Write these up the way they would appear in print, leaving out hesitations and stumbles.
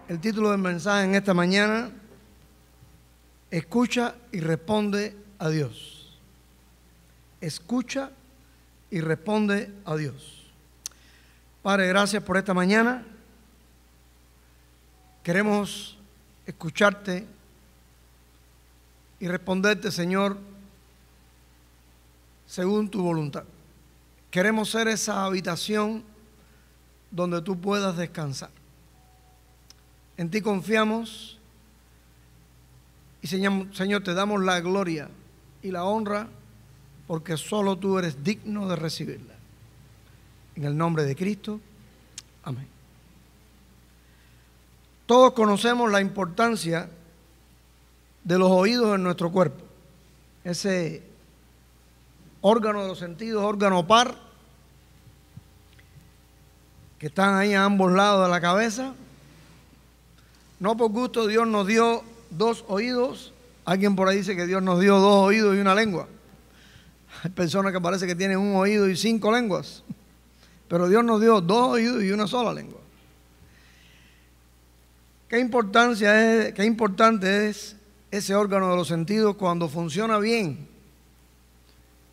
El título del mensaje en esta mañana: escucha y responde a Dios. Escucha y responde a Dios. Padre, gracias por esta mañana. Queremos escucharte y responderte, Señor, según tu voluntad. Queremos ser esa habitación donde tú puedas descansar. En ti confiamos y, Señor, te damos la gloria y la honra porque solo tú eres digno de recibirla. En el nombre de Cristo, amén. Todos conocemos la importancia de los oídos en nuestro cuerpo. Ese órgano de los sentidos, órgano par, que están ahí a ambos lados de la cabeza. No por gusto Dios nos dio dos oídos. Alguien por ahí dice que Dios nos dio dos oídos y una lengua. Hay personas que parece que tienen un oído y 5 lenguas. Pero Dios nos dio dos oídos y una sola lengua. Qué importante es ese órgano de los sentidos cuando funciona bien.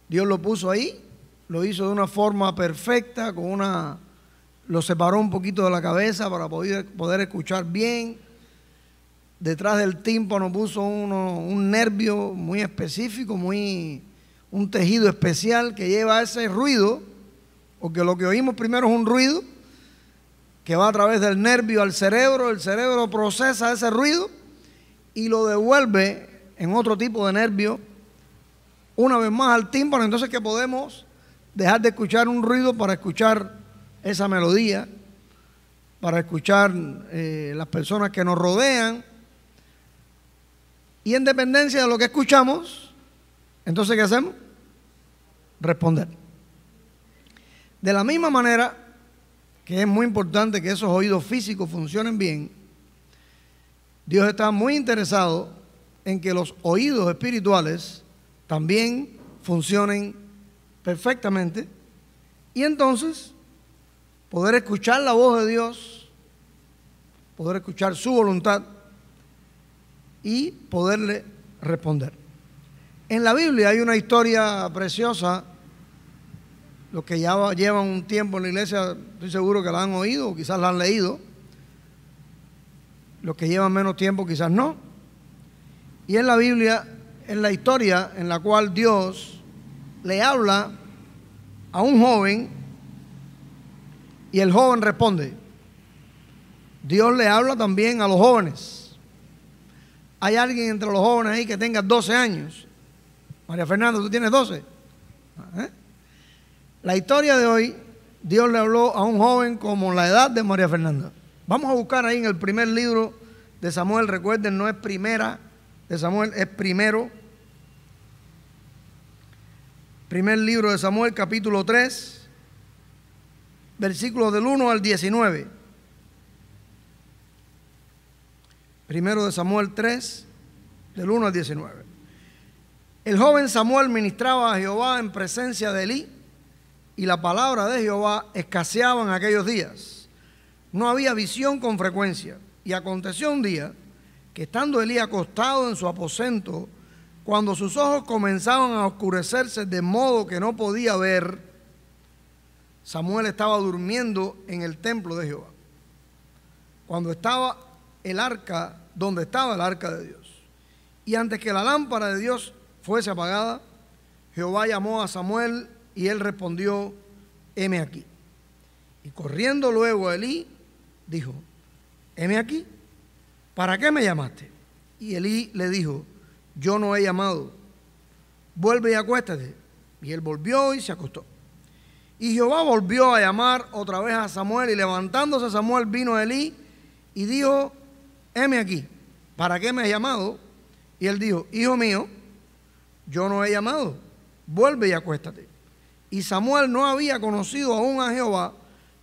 Dios lo puso ahí, lo hizo de una forma perfecta, lo separó un poquito de la cabeza para poder escuchar bien. Detrás del tímpano puso un nervio muy específico, un tejido especial que lleva ese ruido, porque lo que oímos primero es un ruido que va a través del nervio al cerebro. El cerebro procesa ese ruido y lo devuelve en otro tipo de nervio una vez más al tímpano. Entonces que podemos dejar de escuchar un ruido para escuchar esa melodía, para escuchar las personas que nos rodean. Y en dependencia de lo que escuchamos, entonces ¿qué hacemos? Responder. De la misma manera que es muy importante que esos oídos físicos funcionen bien, Dios está muy interesado en que los oídos espirituales también funcionen perfectamente y entonces poder escuchar la voz de Dios, poder escuchar su voluntad y poderle responder. En la Biblia hay una historia preciosa. Los que ya llevan un tiempo en la iglesia, estoy seguro que la han oído o quizás la han leído. Los que llevan menos tiempo quizás no. Y en la Biblia, en la historia en la cual Dios le habla a un joven y el joven responde. Dios le habla también a los jóvenes. Hay alguien entre los jóvenes ahí que tenga 12 años. María Fernanda, ¿tú tienes 12? La historia de hoy, Dios le habló a un joven como la edad de María Fernanda. Vamos a buscar ahí en el primer libro de Samuel. Recuerden, no es primera de Samuel, es primero. Primer libro de Samuel, capítulo 3, versículos del 1 al 19. Primero de Samuel 3, del 1 al 19. El joven Samuel ministraba a Jehová en presencia de Elí, y la palabra de Jehová escaseaba en aquellos días. No había visión con frecuencia. Y aconteció un día que estando Elí acostado en su aposento, cuando sus ojos comenzaban a oscurecerse de modo que no podía ver, Samuel estaba durmiendo en el templo de Jehová, donde estaba el arca de Dios. Y antes que la lámpara de Dios fuese apagada, Jehová llamó a Samuel y él respondió: heme aquí. Y corriendo luego a Elí, dijo: heme aquí, ¿para qué me llamaste? Y Elí le dijo: yo no he llamado, vuelve y acuéstate. Y él volvió y se acostó. Y Jehová volvió a llamar otra vez a Samuel, y levantándose Samuel vino a Elí y dijo: heme aquí, ¿para qué me has llamado? Y él dijo: hijo mío, yo no he llamado, vuelve y acuéstate. Y Samuel no había conocido aún a Jehová,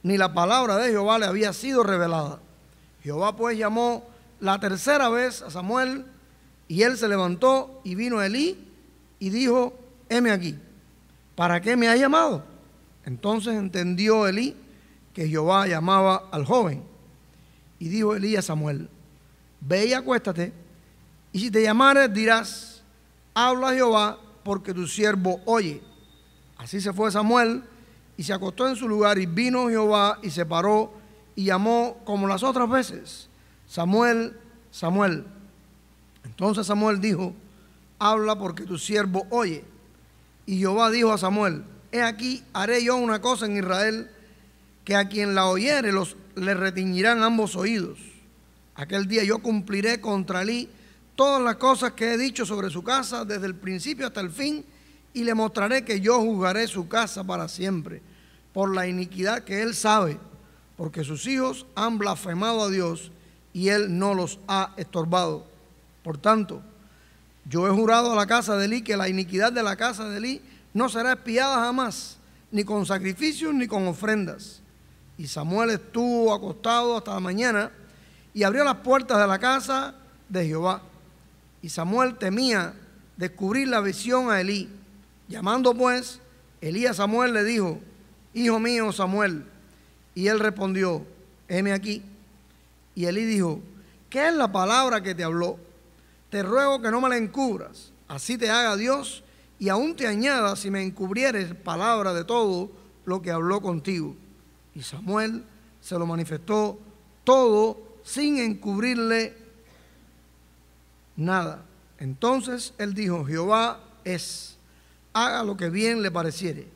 ni la palabra de Jehová le había sido revelada. Jehová pues llamó la tercera vez a Samuel, y él se levantó y vino a Elí y dijo: heme aquí, ¿para qué me has llamado? Entonces entendió Elí que Jehová llamaba al joven. Y dijo Elí a Samuel: ve y acuéstate, y si te llamares dirás: habla Jehová, porque tu siervo oye. Así se fue Samuel y se acostó en su lugar, y vino Jehová y se paró y llamó como las otras veces: Samuel, Samuel. Entonces Samuel dijo: habla, porque tu siervo oye. Y Jehová dijo a Samuel: he aquí, haré yo una cosa en Israel, que a quien la oyere le retiñirán ambos oídos. Aquel día yo cumpliré contra Elí todas las cosas que he dicho sobre su casa, desde el principio hasta el fin, y le mostraré que yo juzgaré su casa para siempre, por la iniquidad que él sabe, porque sus hijos han blasfemado a Dios, y él no los ha estorbado. Por tanto, yo he jurado a la casa de Elí que la iniquidad de la casa de Elí no será expiada jamás, ni con sacrificios ni con ofrendas. Y Samuel estuvo acostado hasta la mañana y abrió las puertas de la casa de Jehová. Y Samuel temía descubrir la visión a Elí. Llamando pues Elí a Samuel, le dijo: hijo mío Samuel. Y él respondió: heme aquí. Y Elí dijo: ¿qué es la palabra que te habló? Te ruego que no me la encubras, así te haga Dios, y aún te añada si me encubrieres palabra de todo lo que habló contigo. Y Samuel se lo manifestó todo sin encubrirle nada. Entonces él dijo: Jehová es, haga lo que bien le pareciere.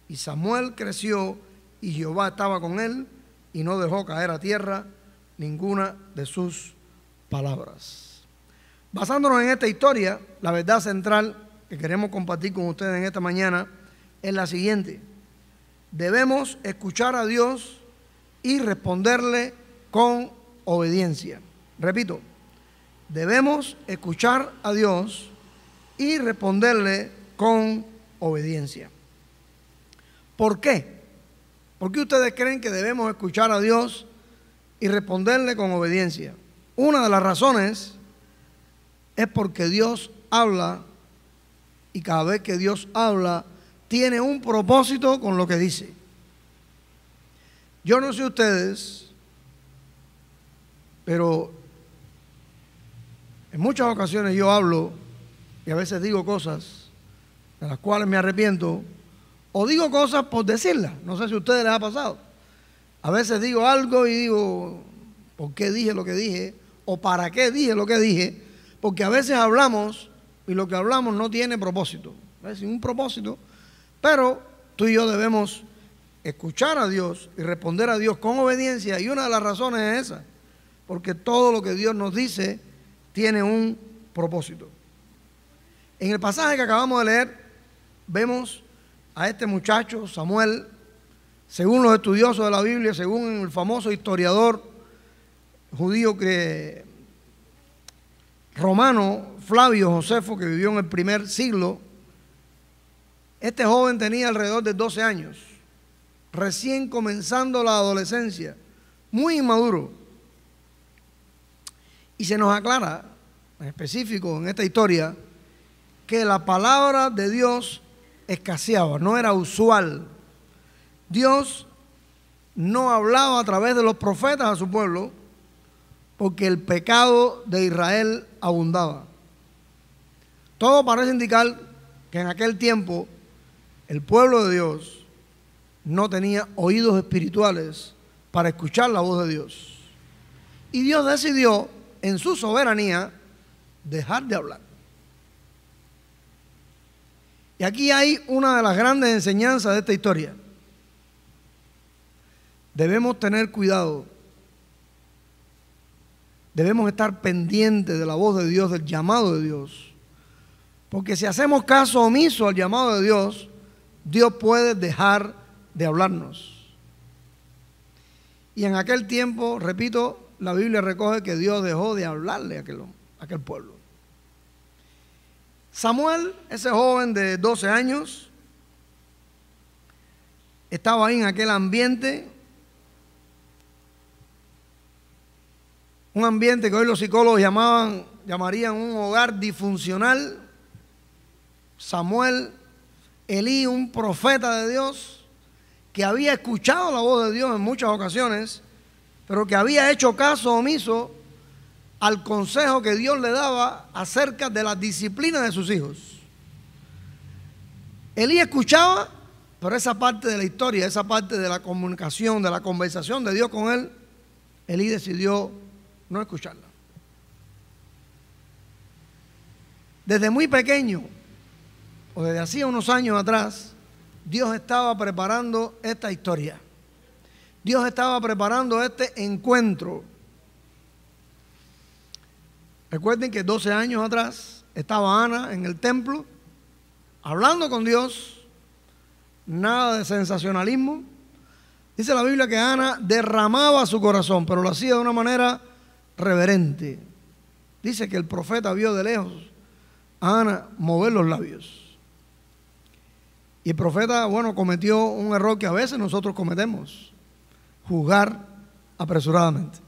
Y Samuel creció, y Jehová estaba con él, y no dejó caer a tierra ninguna de sus palabras. Basándonos en esta historia, la verdad central que queremos compartir con ustedes en esta mañana es la siguiente: debemos escuchar a Dios y responderle con obediencia. Repito, debemos escuchar a Dios y responderle con obediencia. ¿Por qué? ¿Por qué ustedes creen que debemos escuchar a Dios y responderle con obediencia? Una de las razones es porque Dios habla, y cada vez que Dios habla tiene un propósito con lo que dice. Yo no sé ustedes, pero en muchas ocasiones yo hablo y a veces digo cosas de las cuales me arrepiento, o digo cosas por decirlas. No sé si a ustedes les ha pasado. A veces digo algo y digo: ¿por qué dije lo que dije? ¿O para qué dije lo que dije? Porque a veces hablamos y lo que hablamos no tiene propósito, es sin un propósito. Pero tú y yo debemos escuchar a Dios y responder a Dios con obediencia, y una de las razones es esa, porque todo lo que Dios nos dice tiene un propósito. En el pasaje que acabamos de leer, vemos a este muchacho, Samuel, según los estudiosos de la Biblia, según el famoso historiador judío romano Flavio Josefo, que vivió en el primer siglo. Este joven tenía alrededor de 12 años, recién comenzando la adolescencia, muy inmaduro. Y se nos aclara, en específico en esta historia, que la palabra de Dios escaseaba, no era usual. Dios no hablaba a través de los profetas a su pueblo, porque el pecado de Israel abundaba. Todo parece indicar que en aquel tiempo el pueblo de Dios no tenía oídos espirituales para escuchar la voz de Dios. Y Dios decidió, en su soberanía, dejar de hablar. Y aquí hay una de las grandes enseñanzas de esta historia. Debemos tener cuidado. Debemos estar pendientes de la voz de Dios, del llamado de Dios. Porque si hacemos caso omiso al llamado de Dios, Dios puede dejar de hablarnos. Y en aquel tiempo, repito, la Biblia recoge que Dios dejó de hablarle a aquel pueblo. Samuel, ese joven de 12 años, estaba ahí en aquel ambiente, un ambiente que hoy los psicólogos llamarían un hogar disfuncional. Samuel, Elí, un profeta de Dios que había escuchado la voz de Dios en muchas ocasiones, pero que había hecho caso omiso al consejo que Dios le daba acerca de la disciplina de sus hijos. Elí escuchaba, pero esa parte de la historia, esa parte de la comunicación, de la conversación de Dios con él, Elí decidió no escucharla. Desde muy pequeño, o desde hacía unos años atrás, Dios estaba preparando esta historia. Dios estaba preparando este encuentro. Recuerden que 12 años atrás estaba Ana en el templo, hablando con Dios, nada de sensacionalismo. Dice la Biblia que Ana derramaba su corazón, pero lo hacía de una manera reverente. Dice que el profeta vio de lejos a Ana mover los labios. Y el profeta, bueno, cometió un error que a veces nosotros cometemos: juzgar apresuradamente.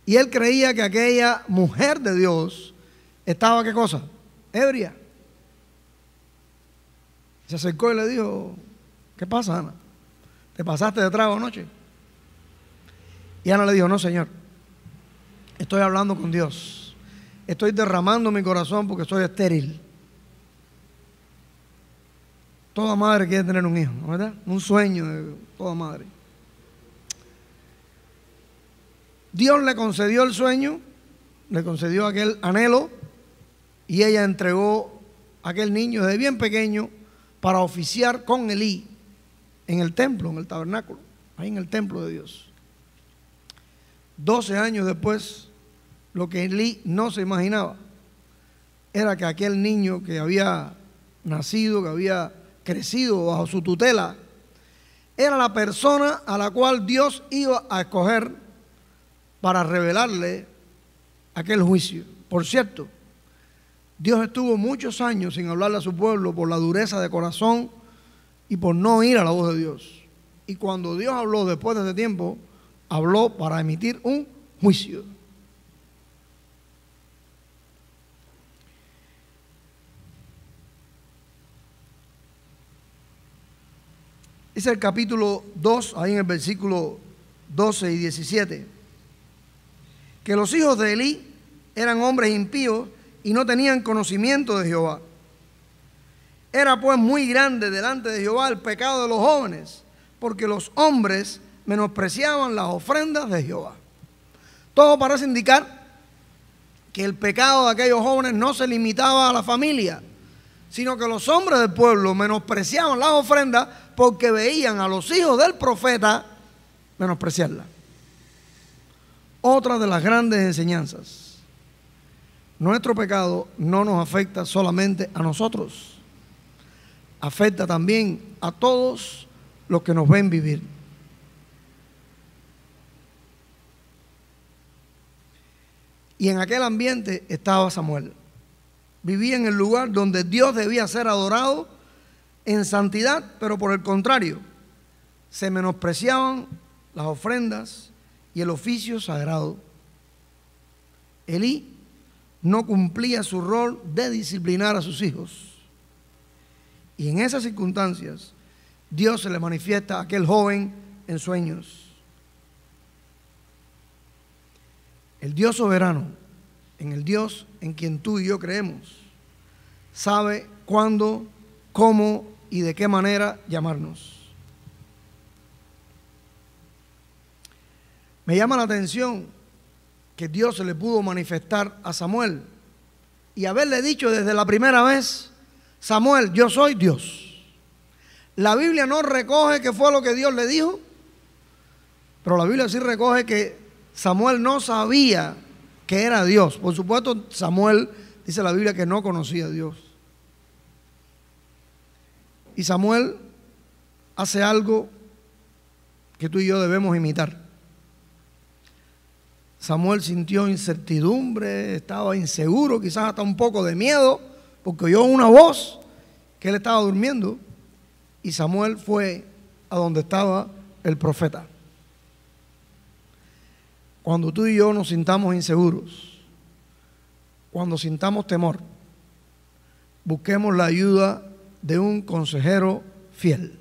Y él creía que aquella mujer de Dios estaba, ¿qué cosa? Ebria. Se acercó y le dijo: ¿qué pasa, Ana? ¿Te pasaste de trago anoche? Y Ana le dijo: no, Señor, estoy hablando con Dios. Estoy derramando mi corazón porque estoy estéril. Toda madre quiere tener un hijo, ¿no, verdad? Un sueño de toda madre. Dios le concedió el sueño, le concedió aquel anhelo, y ella entregó a aquel niño desde bien pequeño para oficiar con Elí en el templo, en el tabernáculo, ahí en el templo de Dios. 12 años después, lo que Elí no se imaginaba era que aquel niño que había nacido, que había crecido bajo su tutela, era la persona a la cual Dios iba a escoger para revelarle aquel juicio. Por cierto, Dios estuvo muchos años sin hablarle a su pueblo por la dureza de corazón y por no oír a la voz de Dios. Y cuando Dios habló después de ese tiempo, habló para emitir un juicio. Dice el capítulo 2, ahí en el versículo 12 y 17, que los hijos de Elí eran hombres impíos y no tenían conocimiento de Jehová. Era pues muy grande delante de Jehová el pecado de los jóvenes, porque los hombres menospreciaban las ofrendas de Jehová. Todo parece indicar que el pecado de aquellos jóvenes no se limitaba a la familia, sino que los hombres del pueblo menospreciaban las ofrendas porque veían a los hijos del profeta menospreciarlas. Otra de las grandes enseñanzas: nuestro pecado no nos afecta solamente a nosotros, afecta también a todos los que nos ven vivir. Y en aquel ambiente estaba Samuel. Vivía en el lugar donde Dios debía ser adorado en santidad, pero por el contrario, se menospreciaban las ofrendas y el oficio sagrado. Elí no cumplía su rol de disciplinar a sus hijos. Y en esas circunstancias, Dios se le manifiesta a aquel joven en sueños. El Dios soberano, en el Dios en quien tú y yo creemos, sabe cuándo, cómo y de qué manera llamarnos. Me llama la atención que Dios se le pudo manifestar a Samuel y haberle dicho desde la primera vez: Samuel, yo soy Dios. La Biblia no recoge qué fue lo que Dios le dijo, pero la Biblia sí recoge que Samuel no sabía que era Dios. Por supuesto, Samuel, dice la Biblia, que no conocía a Dios. Y Samuel hace algo que tú y yo debemos imitar. Samuel sintió incertidumbre, estaba inseguro, quizás hasta un poco de miedo, porque oyó una voz que él estaba durmiendo, y Samuel fue a donde estaba el profeta. Cuando tú y yo nos sintamos inseguros, cuando sintamos temor, busquemos la ayuda de un consejero fiel.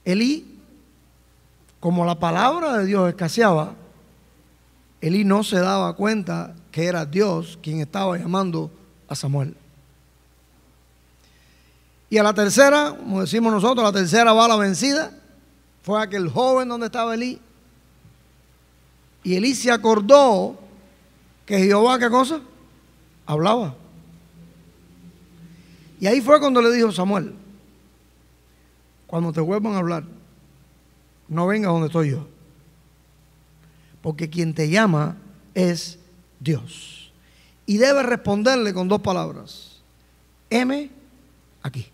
Elí, como la palabra de Dios escaseaba, Elí no se daba cuenta que era Dios quien estaba llamando a Samuel. Y a la tercera, como decimos nosotros, la tercera bala vencida, fue aquel joven donde estaba Elí. Y Elí se acordó que Jehová, ¿qué cosa? Hablaba. Y ahí fue cuando le dijo Samuel: cuando te vuelvan a hablar, no vengas donde estoy yo, porque quien te llama es Dios. Y debes responderle con dos palabras: heme aquí.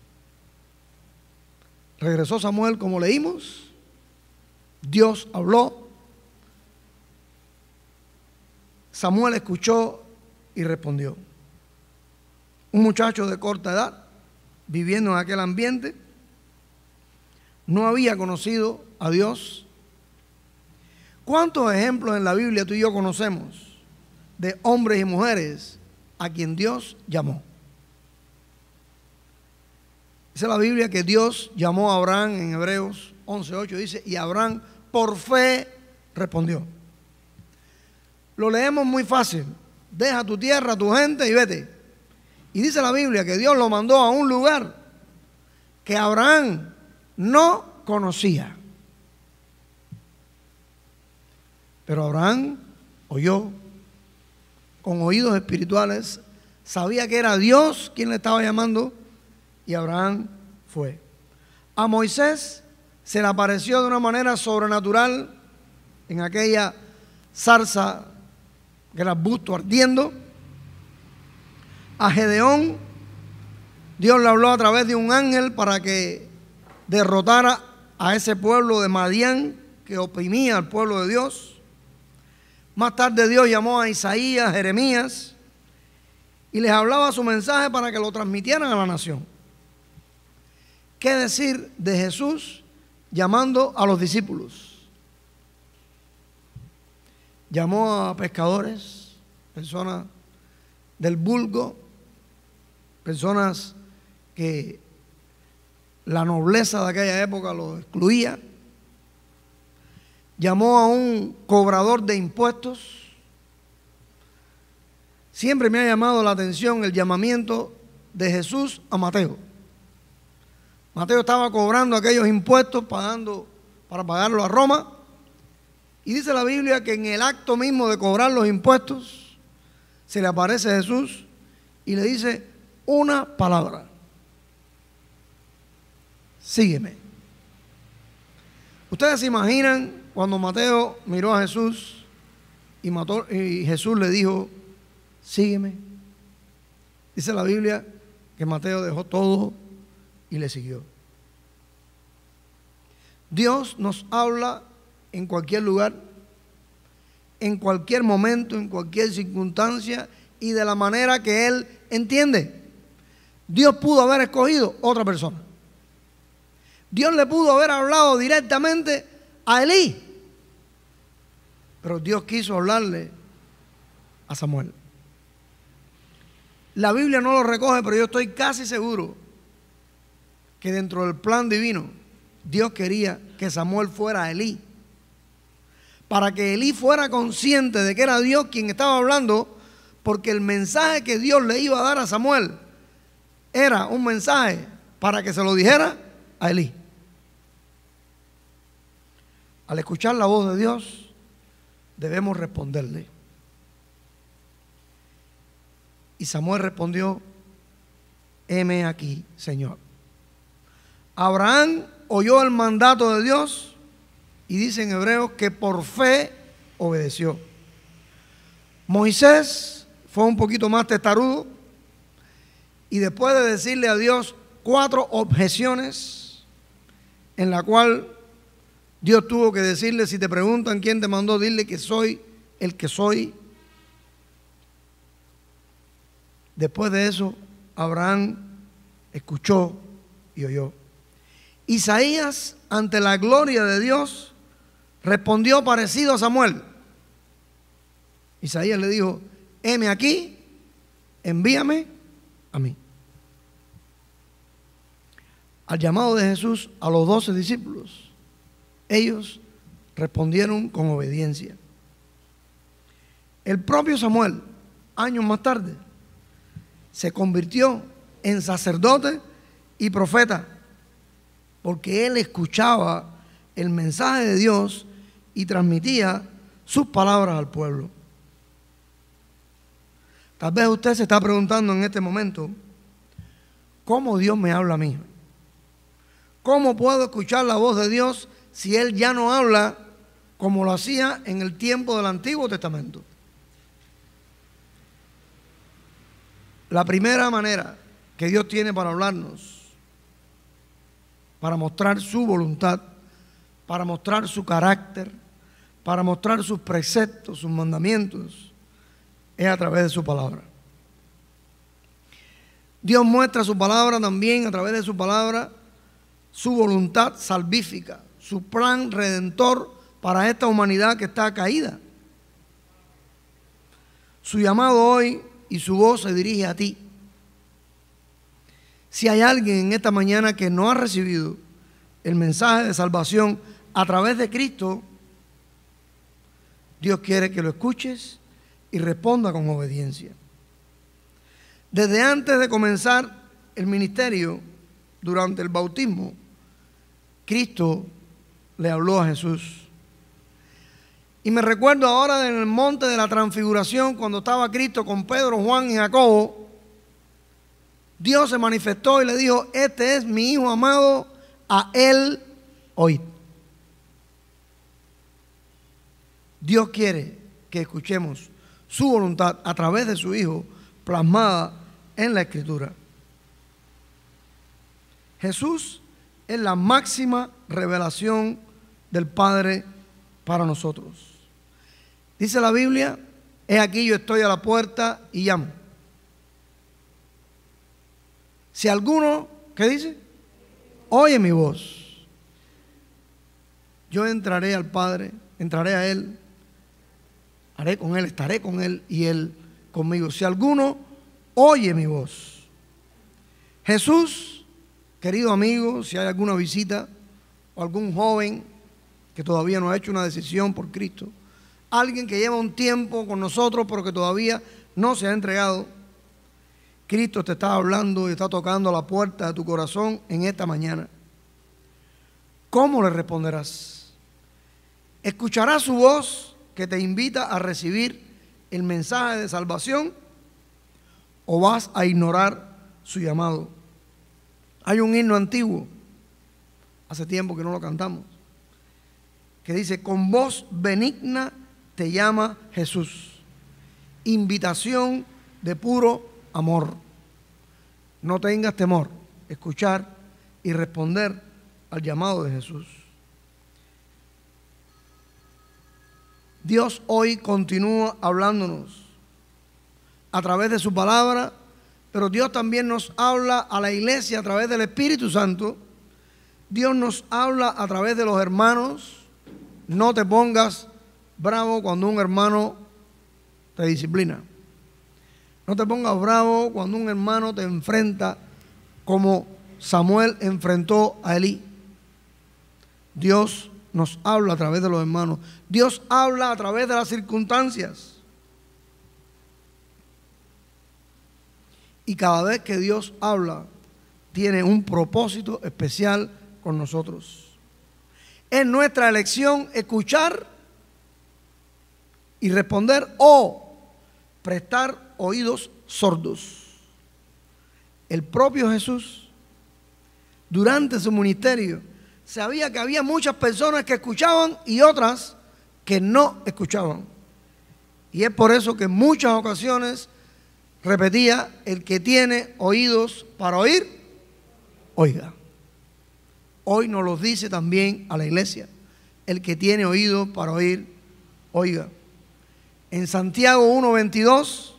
Regresó Samuel, como leímos. Dios habló. Samuel escuchó y respondió. Un muchacho de corta edad, viviendo en aquel ambiente, no había conocido a Dios. ¿Cuántos ejemplos en la Biblia tú y yo conocemos de hombres y mujeres a quien Dios llamó? Dice la Biblia que Dios llamó a Abraham en Hebreos 11:8, dice, y Abraham por fe respondió. Lo leemos muy fácil: deja tu tierra, tu gente y vete. Y dice la Biblia que Dios lo mandó a un lugar que Abraham no conocía. Pero Abraham oyó con oídos espirituales, sabía que era Dios quien le estaba llamando, y Abraham fue. A Moisés se le apareció de una manera sobrenatural en aquella zarza, que era arbusto ardiendo. A Gedeón, Dios le habló a través de un ángel para que derrotara a ese pueblo de Madián que oprimía al pueblo de Dios. Más tarde Dios llamó a Isaías, Jeremías, y les hablaba su mensaje para que lo transmitieran a la nación. ¿Qué decir de Jesús llamando a los discípulos? Llamó a pescadores, personas del vulgo, personas que la nobleza de aquella época los excluía. Llamó a un cobrador de impuestos. Siempre me ha llamado la atención el llamamiento de Jesús a Mateo. Mateo estaba cobrando aquellos impuestos para pagarlo a Roma. Y dice la Biblia que en el acto mismo de cobrar los impuestos se le aparece Jesús y le dice una palabra: sígueme. Ustedes se imaginan cuando Mateo miró a Jesús y Jesús le dijo: sígueme. Dice la Biblia que Mateo dejó todo y le siguió. Dios nos habla en cualquier lugar, en cualquier momento, en cualquier circunstancia y de la manera que Él entiende. Dios pudo haber escogido otra persona. Dios le pudo haber hablado directamente a Elí, pero Dios quiso hablarle a Samuel. La Biblia no lo recoge, pero yo estoy casi seguro que dentro del plan divino Dios quería que Samuel fuera a Elí, para que Elí fuera consciente de que era Dios quien estaba hablando, porque el mensaje que Dios le iba a dar a Samuel era un mensaje para que se lo dijera a Elí. Al escuchar la voz de Dios, debemos responderle. Y Samuel respondió: heme aquí, Señor. Abraham oyó el mandato de Dios y dice en Hebreos que por fe obedeció. Moisés fue un poquito más testarudo y después de decirle a Dios 4 objeciones, en la cual Dios tuvo que decirle: si te preguntan quién te mandó, dile que soy el que soy. Después de eso, Abraham escuchó y oyó. Isaías, ante la gloria de Dios, respondió parecido a Samuel. Isaías le dijo: heme aquí, envíame a mí. al llamado de Jesús a los 12 discípulos, ellos respondieron con obediencia. El propio Samuel, años más tarde, se convirtió en sacerdote y profeta, porque él escuchaba el mensaje de Dios y transmitía sus palabras al pueblo. Tal vez usted se está preguntando en este momento, ¿cómo Dios me habla a mí? ¿Cómo puedo escuchar la voz de Dios si Él ya no habla como lo hacía en el tiempo del Antiguo Testamento? La primera manera que Dios tiene para hablarnos, para mostrar su voluntad, para mostrar su carácter, para mostrar sus preceptos, sus mandamientos, es a través de su palabra. Dios muestra su palabra también a través de su palabra, su voluntad salvífica, su plan redentor para esta humanidad que está caída. Su llamado hoy y su voz se dirige a ti. Si hay alguien en esta mañana que no ha recibido el mensaje de salvación a través de Cristo, Dios quiere que lo escuches y responda con obediencia. Desde antes de comenzar el ministerio, durante el bautismo, Cristo le habló a Jesús. Y me recuerdo ahora en el monte de la transfiguración, cuando estaba Cristo con Pedro, Juan y Jacobo, Dios se manifestó y le dijo: este es mi Hijo amado, a Él oíd. Dios quiere que escuchemos su voluntad a través de su Hijo, plasmada en la Escritura. Jesús es la máxima revelación del Padre para nosotros. Dice la Biblia: he aquí yo estoy a la puerta y llamo. Si alguno, ¿qué dice? Oye mi voz, yo entraré al Padre, entraré a Él, haré con Él, estaré con Él y Él conmigo. Si alguno oye mi voz. Jesús, querido amigo, si hay alguna visita o algún joven que todavía no ha hecho una decisión por Cristo, alguien que lleva un tiempo con nosotros pero que todavía no se ha entregado, Cristo te está hablando y está tocando la puerta de tu corazón en esta mañana. ¿Cómo le responderás? ¿Escucharás su voz que te invita a recibir el mensaje de salvación o vas a ignorar su llamado? Hay un himno antiguo, hace tiempo que no lo cantamos, que dice: con voz benigna te llama Jesús, invitación de puro amor. No tengas temor, escuchar y responder al llamado de Jesús. Dios hoy continúa hablándonos a través de su palabra, pero Dios también nos habla a la iglesia a través del Espíritu Santo. Dios nos habla a través de los hermanos. No te pongas bravo cuando un hermano te disciplina. No te pongas bravo cuando un hermano te enfrenta como Samuel enfrentó a Elí. Dios nos habla a través de los hermanos. Dios habla a través de las circunstancias. Y cada vez que Dios habla, tiene un propósito especial con nosotros. Es nuestra elección escuchar y responder o prestar oídos sordos. El propio Jesús, durante su ministerio, sabía que había muchas personas que escuchaban y otras que no escuchaban. Y es por eso que en muchas ocasiones repetía: el que tiene oídos para oír, oiga. Hoy nos lo dice también a la iglesia: el que tiene oídos para oír, oiga. En Santiago 1:22,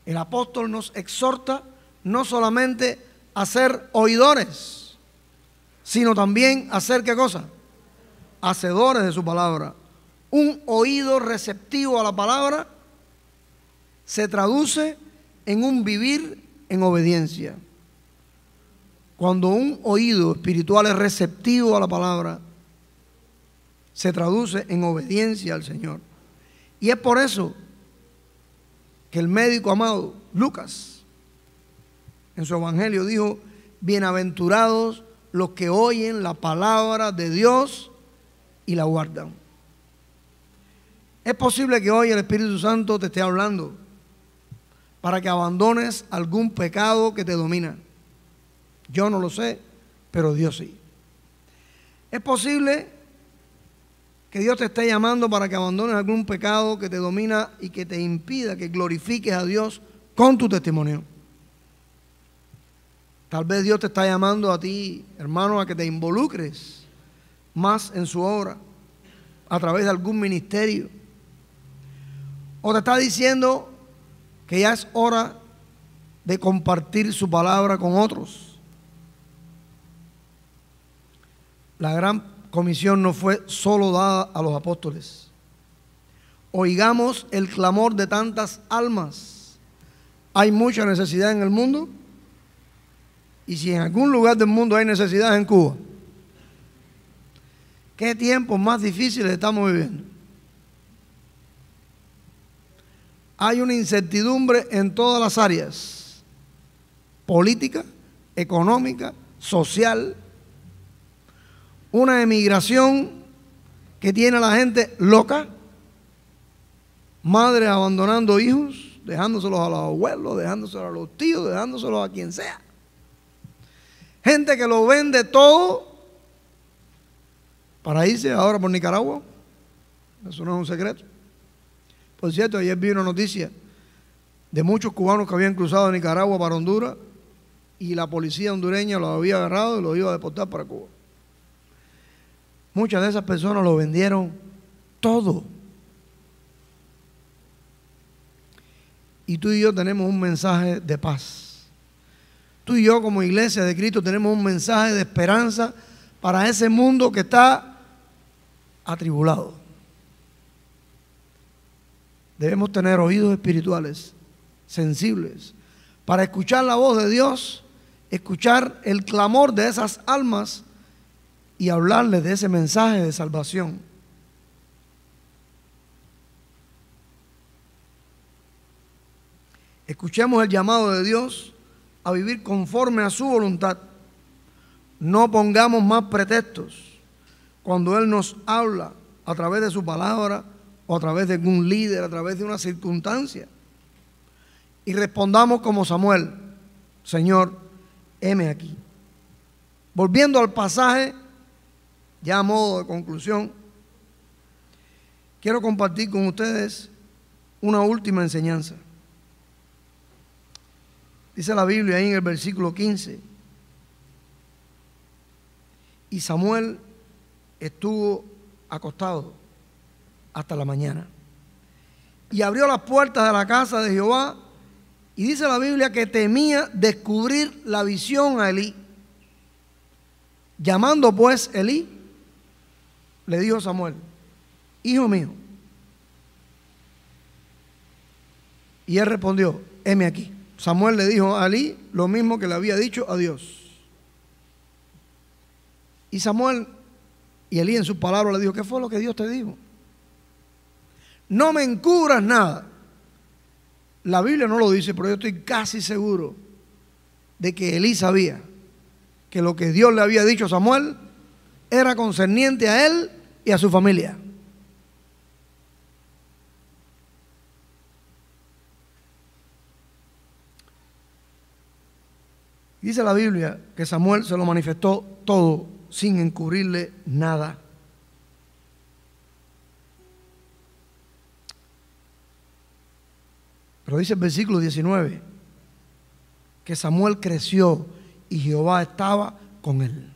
el apóstol nos exhorta no solamente a ser oidores, sino también a ser, ¿qué cosa? Hacedores de su palabra. Un oído receptivo a la palabra se traduce en un vivir en obediencia. Cuando un oído espiritual es receptivo a la palabra, se traduce en obediencia al Señor. Y es por eso que el médico amado, Lucas, en su evangelio dijo: bienaventurados los que oyen la palabra de Dios y la guardan. Es posible que hoy el Espíritu Santo te esté hablando para que abandones algún pecado que te domina. Yo no lo sé, pero Dios sí. Es posible que Dios te esté llamando para que abandones algún pecado que te domina y que te impida que glorifiques a Dios con tu testimonio. Tal vez Dios te está llamando a ti, hermano, a que te involucres más en su obra a través de algún ministerio. O te está diciendo que ya es hora de compartir su palabra con otros. La gran comisión no fue solo dada a los apóstoles. Oigamos el clamor de tantas almas. Hay mucha necesidad en el mundo. Y si en algún lugar del mundo hay necesidad, es en Cuba. ¿Qué tiempos más difíciles estamos viviendo? Hay una incertidumbre en todas las áreas: política, económica, social. Una emigración que tiene a la gente loca. Madres abandonando hijos, dejándoselos a los abuelos, dejándoselos a los tíos, dejándoselos a quien sea. Gente que lo vende todo para irse ahora por Nicaragua. Eso no es un secreto. Por cierto, ayer vi una noticia de muchos cubanos que habían cruzado de Nicaragua para Honduras y la policía hondureña los había agarrado y los iba a deportar para Cuba. Muchas de esas personas lo vendieron todo. Y tú y yo tenemos un mensaje de paz. Tú y yo como iglesia de Cristo tenemos un mensaje de esperanza para ese mundo que está atribulado. Debemos tener oídos espirituales, sensibles, para escuchar la voz de Dios, escuchar el clamor de esas almas y hablarles de ese mensaje de salvación. Escuchemos el llamado de Dios a vivir conforme a su voluntad. No pongamos más pretextos cuando Él nos habla a través de su palabra o a través de algún líder, a través de una circunstancia. Y respondamos como Samuel: Señor, heme aquí. Volviendo al pasaje, ya a modo de conclusión, quiero compartir con ustedes una última enseñanza. Dice la Biblia ahí en el versículo 15: y Samuel estuvo acostado hasta la mañana y abrió las puertas de la casa de Jehová, y dice la Biblia que temía descubrir la visión a Elí. Llamando pues Elí, le dijo Samuel: hijo mío. Y él respondió: heme aquí. Samuel le dijo a Elí lo mismo que le había dicho a Dios. Y Samuel y Elí en sus palabras le dijo: ¿qué fue lo que Dios te dijo? No me encubras nada. La Biblia no lo dice, pero yo estoy casi seguro de que Elí sabía que lo que Dios le había dicho a Samuel era concerniente a él y a su familia. Dice la Biblia que Samuel se lo manifestó todo sin encubrirle nada. Pero dice el versículo 19 que Samuel creció y Jehová estaba con él.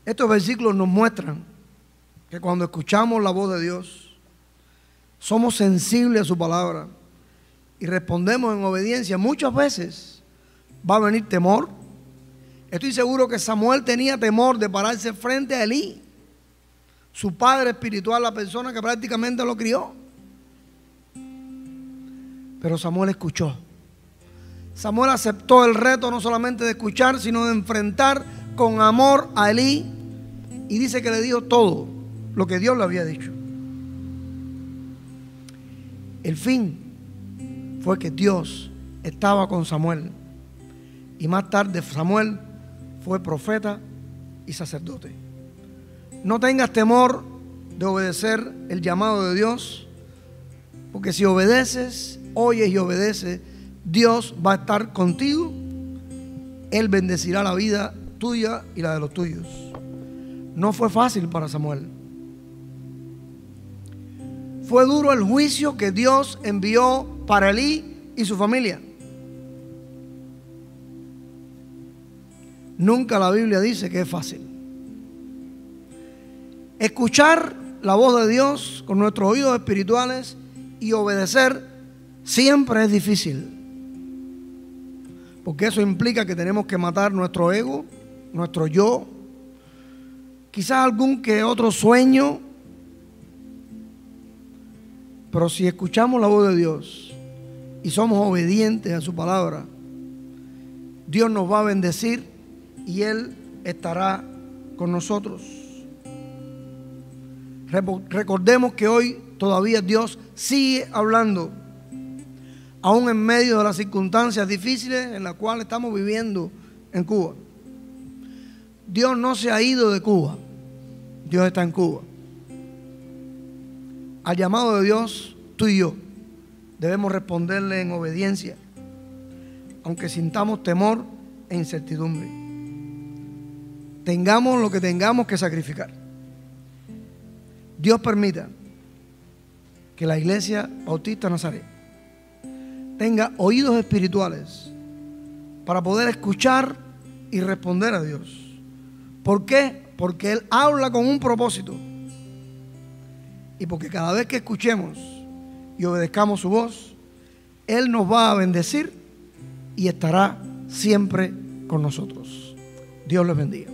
Estos versículos nos muestran que cuando escuchamos la voz de Dios, somos sensibles a su palabra y respondemos en obediencia. Muchas veces va a venir temor. Estoy seguro que Samuel tenía temor de pararse frente a Elí, su padre espiritual, la persona que prácticamente lo crió. Pero Samuel escuchó Samuel aceptó el reto no solamente de escuchar, sino de enfrentar con amor a Elí, y dice que le dijo todo lo que Dios le había dicho. El fin fue que Dios estaba con Samuel, y más tarde Samuel fue profeta y sacerdote. No tengas temor de obedecer el llamado de Dios, porque si obedeces, oyes y obedeces, Dios va a estar contigo. Él bendecirá la vida tuya y la de los tuyos. No fue fácil para Samuel. Fue duro el juicio que Dios envió para Elí y su familia. Nunca la Biblia dice que es fácil. Escuchar la voz de Dios con nuestros oídos espirituales y obedecer siempre es difícil, porque eso implica que tenemos que matar nuestro ego, nuestro yo, quizás algún que otro sueño. Pero si escuchamos la voz de Dios y somos obedientes a su palabra, Dios nos va a bendecir y Él estará con nosotros. Recordemos que hoy todavía Dios sigue hablando, aún en medio de las circunstancias difíciles en las cuales estamos viviendo en Cuba. Dios no se ha ido de Cuba, Dios está en Cuba. Al llamado de Dios, tú y yo debemos responderle en obediencia, aunque sintamos temor e incertidumbre. Tengamos lo que tengamos que sacrificar. Dios permita que la Iglesia Bautista Nazaret tenga oídos espirituales para poder escuchar y responder a Dios. ¿Por qué? Porque Él habla con un propósito, y porque cada vez que escuchemos y obedezcamos su voz, Él nos va a bendecir y estará siempre con nosotros. Dios les bendiga.